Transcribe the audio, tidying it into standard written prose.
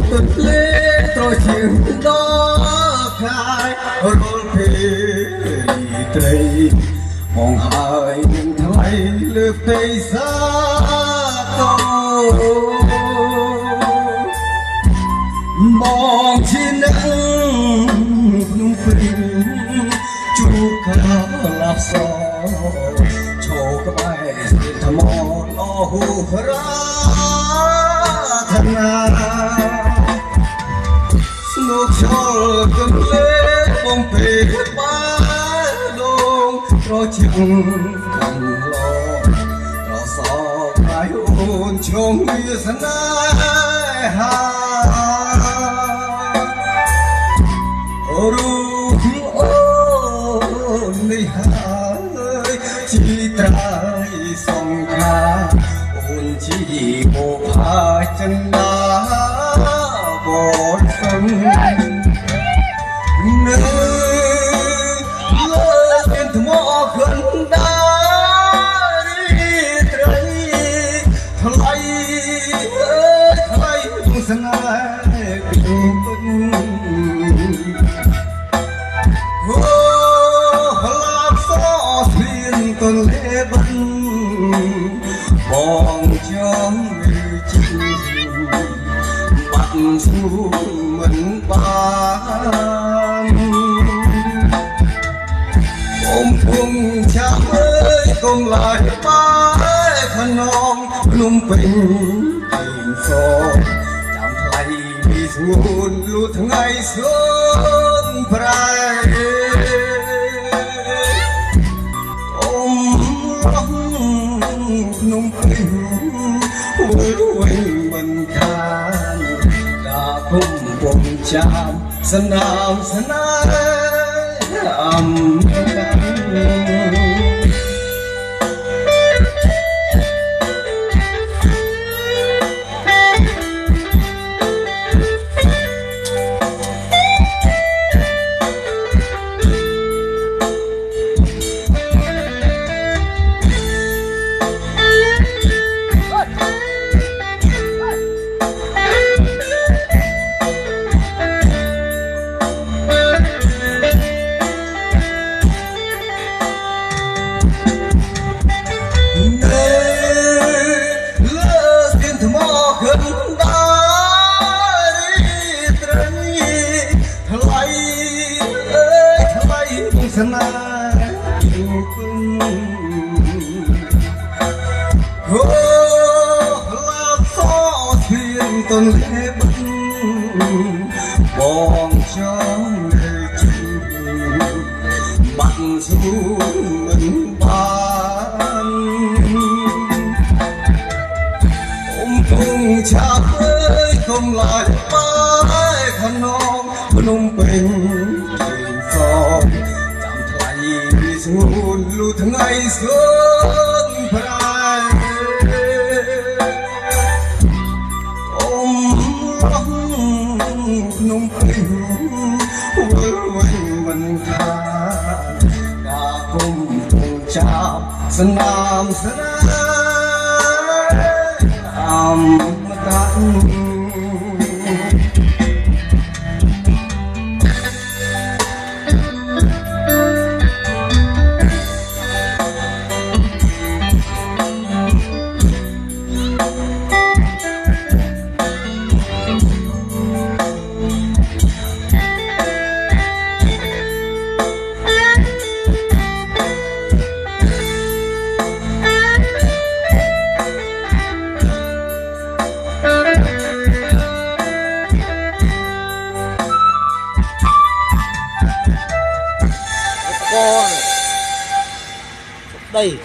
ទឹកលេត្រជាងដល់ខាយរលភេត្រីមកហើយនឹងថ្លៃលើផ្ទៃសាកោមកជានឹងក្នុងព្រីជួបខាឡាប់សឈោក្បែរស្ទើរថ្មលោហូរាធនាស្នូខ្យល់កំលេបំពេបានដងត្រជាងខាងលោត្រសោកាយអូនជុំវាសនាហារូបអូននេះហើយជីត្រៃសង្ខាអូនជីបោផាចិនដាបនសឹងនៅលើเป็นថ្មខិនដារីត្រីថ្លៃថ្លៃស្នេហ៍គុំគុំតលេបបងចំជីបាត់ស្នូមិនបានអមភងចាំអើយកុំឡាយបាយខ្នងភ្នំពេញពេញសចាំថ្លៃពីស្ងួនលូថ្ងៃសួនប្រែนุ่มពេញវិញមិនខានដល់គុំពងចាំស្នាមស្នេហ៍អំស្នេហ៍គុំអូឡាប់សោធៀងតនលេបបងចំលើជីបាត់ស្រួលមិនបានអមគង់ឆាប់អើយកុំឡាយបាយខនងភ្នំពេញពេញសស្ងួនលូថ្ងៃសួនប្រែអមឡងក្នុងពេញវិញមិនខានដល់គុំពងចាប់ស្នាមស្នេហ៍អំតាំងđây